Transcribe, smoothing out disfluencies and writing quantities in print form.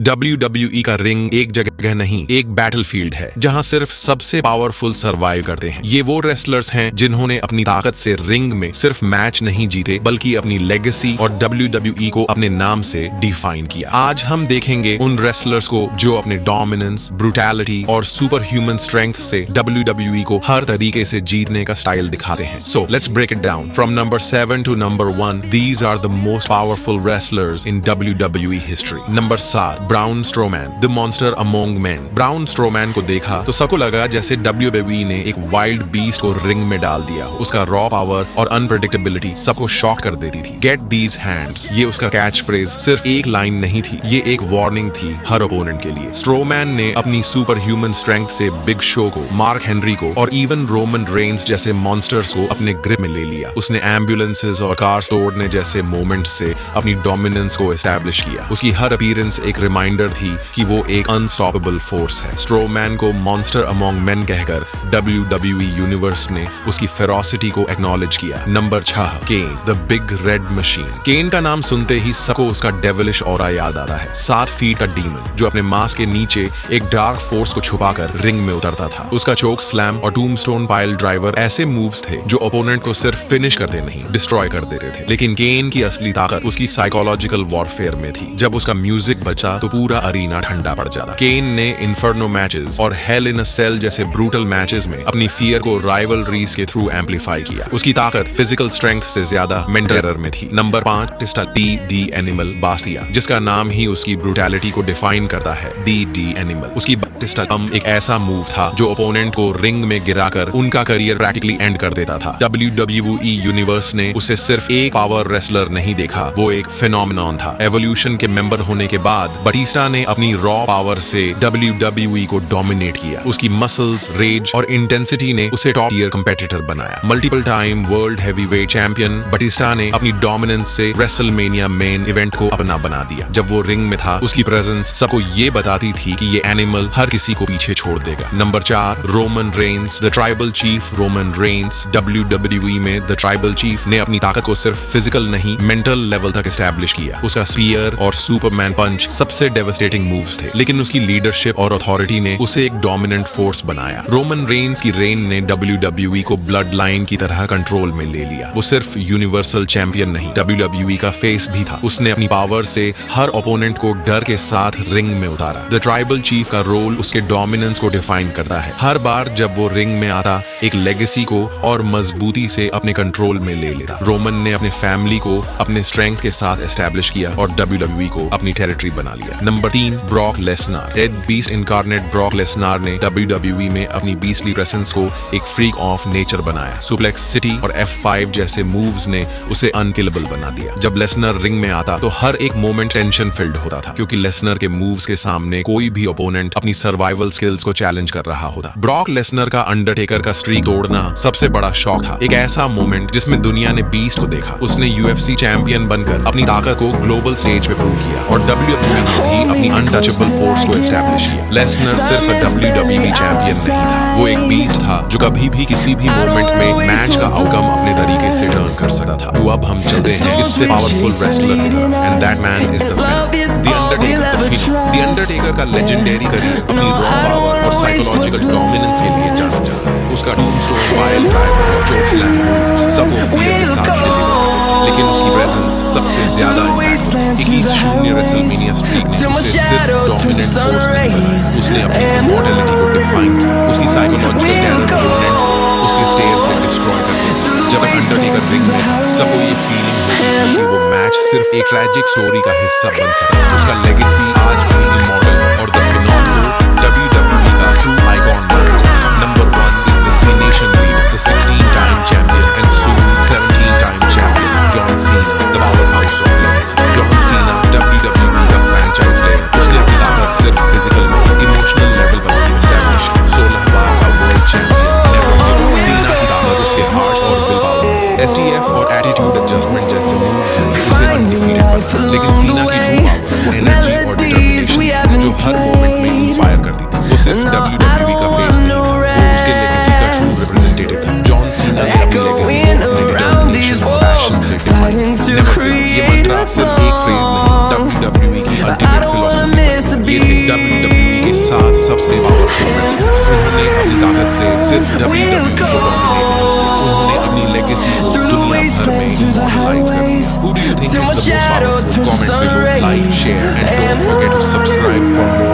WWE का ring एक जगह नहीं, एक बैटलफील्ड है जहां सिर्फ सबसे पावरफुल सर्वाइव करते हैं। ये वो रेसलर्स हैं जिन्होंने अपनी ताकत से रिंग में सिर्फ मैच नहीं जीते बल्कि अपनी लेगेसी और WWE को अपने नाम से डिफाइन किया। आज हम देखेंगे उन रेसलर्स को जो अपने डोमिनेंस, ब्रूटैलिटी और सुपर ह्यूमन स्ट्रेंथ से WWE को हर तरीके से जीतने का स्टाइल दिखाते हैं। So let's break it down from number 7 to number 1. These are the most powerful wrestlers in WWE history. Number 7, brown Strowman, the monster among man. Brown Strowman को देखा तो सबको लगा जैसे WWE ने एक वाइल्ड बीस्ट को रिंग में डाल दिया। उसका रॉ पावर और अनप्रेडिक्टेबिलिटी सबको शॉक कर देती थी। गेट दीज हैंड्स, ये उसका कैच फ्रेज सिर्फ एक लाइन नहीं थी, ये एक वार्निंग थी हर ओपोनेंट के लिए। स्ट्रोमैन ने अपनी सुपर ह्यूमन स्ट्रेंथ से बिग शो को, मार्क हेनरी को और इवन रोमन रेंस जैसे मॉन्स्टर्स को अपने ग्रिप में ले लिया। उसने एम्बुलेंसेस और कार्स तोड़ने जैसे मोमेंट्स से अपनी डोमिनेंस को एस्टैब्लिश किया। उसकी हर अपीयरेंस एक रिमाइंडर थी कि वो एक अनस्टॉपेबल फोर्स है। स्ट्रोमैन को मॉन्स्टर अमोंग मेन कहकर WWE यूनिवर्स ने उसकी फेरोसिटी को एक्नॉलेज किया। Number 6, Kane, the big red machine. Kane का नाम सुनते ही सबको उसका डेविलिश ऑरा याद आता है। 7 फीट का डीमन जो अपने मास्क के नीचे एक डार्क फोर्स को छुपाकर रिंग में उतरता था। उसका चोक स्लैम और टूमस्टोन पाइल ड्राइवर ऐसे मूव्स थे जो ओपोनेंट को सिर्फ फिनिश करते नहीं, डिस्ट्रॉय कर देते थे। लेकिन केन की असली ताकत उसकी साइकोलॉजिकल वॉरफेयर में थी। जब उसका म्यूजिक बचा तो पूरा अरीना ठंडा पड़ जाता। केन ने इन्फर्नो मैचेस और हेल इन अ सेल जैसे ब्रूटल मैचेस में अपनी फियर को राइवलरीज के थ्रू एम्पलीफाई किया। उसकी ताकत फिजिकल स्ट्रेंथ से ज्यादा मेंटल एरर में थी। नंबर 5, टिस्टा डी एनिमल बास्तिया, जिसका नाम ही उसकी ब्रूटैलिटी को डिफाइन करता है। D animal. उसकी बास्तिया एक ऐसा मूव था जो ओपोनेंट को रिंग में गिराकर उनका करियर प्रैक्टिकली एंड कर देता था। WWE यूनिवर्स ने उसे सिर्फ एक पावर रेसलर नहीं देखा, वो एक फिनोमिनॉन था। एवोल्यूशन के मेंबर होने के बाद बटिस्टा ने अपनी रॉ पावर से WWE को डोमिनेट किया। उसकी मसल्स, रेज और इंटेंसिटी ने उसे टॉप टियर कंपेटिटर बनाया। Multiple time world heavyweight champion Batista ने अपनी डोमिनेंस से रेसलमेनिया मेन इवेंट को अपना बना दिया। जब वो रिंग में था उसकी प्रेजेंस सबको ये बताती थी कि ये एनिमल हर किसी को पीछे छोड़ देगा। Number 4, Roman Reigns, the tribal chief Roman Reigns. WWE में द ट्राइबल चीफ ने अपनी ताकत को सिर्फ फिजिकल नहीं, मेंटल लेवल तक एस्टैब्लिश किया। उसका स्पीयर और सुपरमैन पंच सबसे डेवास्टेटिंग मूव्स थे, लेकिन उसकी लीडरशिप और अथॉरिटी ने उसे एक डोमिनेंट फोर्स बनाया। रोमन रेंस की रेन ने WWE को ब्लड लाइन की तरह कंट्रोल में ले लिया। वो सिर्फ यूनिवर्सल चैंपियन नहीं, WWE का फेस भी था। उसने अपनी पावर से हर ओपोनेंट को डर के साथ रिंग में उतारा। द ट्राइबल चीफ का रोल उसके डोमिनेंस को डिफाइन करता है। हर बार जब वो रिंग में आता एक लेगेसी को और मजबूती से अपने कंट्रोल में ले लेता। रोमन ने अपने फैमिली को अपने स्ट्रेंथ के साथ एस्टैब्लिश किया और WWE को अपनी टेरिटरी बना लिया। Number 3, Brock Lesnar. Dead beast incarnate Brock Lesnar ने WWE में अपनी बीस्टली प्रेजेंस को एक फ्रीक ऑफ नेचर बनाया। सुप्लेक्स सिटी और F5 जैसे मूव्स ने उसे अनकिलेबल बना दिया। जब लेसनर रिंग में आता तो हर एक मोमेंट टेंशन फिल्ड होता था, क्योंकि लेसनर के मूव्स के सामने कोई भी ओपोनेंट अपनी सर्वाइवल स्किल्स को चैलेंज कर रहा होता। ब्रॉक लेसनर का अंडरटेकर का स्ट्रीक तोड़ना सबसे बड़ा शॉक था। एक ऐसा मोमेंट जिसमें दुनिया ने बीस्ट को देखा। उसने UFC चैंपियन बनकर अपनी ताकत को ग्लोबल स्टेज पे प्रूव किया और WWE ने भी अपनी अनटचेबल फोर्स को एस्टैब्लिश किया। लेसनर सिर्फ WWE चैंपियन नहीं था, वो एक बीस्ट था जो कभी भी किसी भी मोमेंट में मैच का आउटकम अपने तरीके से टर्न कर सकता था। तो अब हम चलते हैं इससे पावरफुल रेसलर की तरफ, and that man is the Undertaker का लेजेंडरी करियर अपनी रॉ पावर और साइकोलॉजिकल डोमिनेंस के लिए जाना जाता है। उसका टूमस्टोन पाइल ड्राइवर और चोक स्लैम सबको फियर के साथ डिलीवर करते, लेकिन उसकी प्रेजेंस सबसे ज्यादा इम्पैक्टफुल। 21-0 रेसलमेनिया स्ट्रीक ने उसे सिर्फ डोमिनेंट फोर्स नहीं बनाया, उसने अपनी इमॉर्टैलिटी को डिफाइन किया। उसकी साइकोलॉजिकल टेरर ओपोनेंट उसके स्टेयर से डिस्ट्रॉय कर देती। जब अंडरटेकर रिंग में था सबको ये फीलिंग होती थी कि वो मैच सिर्फ एक ट्रैजिक स्टोरी का हिस्सा बन सकता है। उसका लेगेसी आज भी इमॉर्टल और द फिनोमिनल WWE का ट्रू आइकॉन माना जाता है। Number 1 is the Cenation leader, the 16-time champion and soon 17-time champion John Cena, the power house of legacy. John Cena WWE का फ्रैंचाइज प्लेयर, उसने अपनी ताकत सिर्फ फिजिकल नहीं, इमोशनल लेवल पर भी एस्टैब्लिश की। 16 बार का वर्ल्ड चैंपियन, सीना की ताकत उसके हार्ट और विल पावर में थी। STF और एटीट्यूड एडजस्टमेंट जैसे मूव्स ने उसे अनडिफीटेड बनाया, लेकिन सीना की ट्रू पावर, एनर्जी और सबसे पावरफुल रेसलर्स। उन्होंने अपनी ताकत से सिर्फ WWE को डोमिनेट नहीं किया, उन्होंने अपनी लेगेसी को दुनिया भर में इमॉर्टलाइज कर दिया। Who do you think is the most powerful? Comment below, like, share, and don't forget to subscribe for more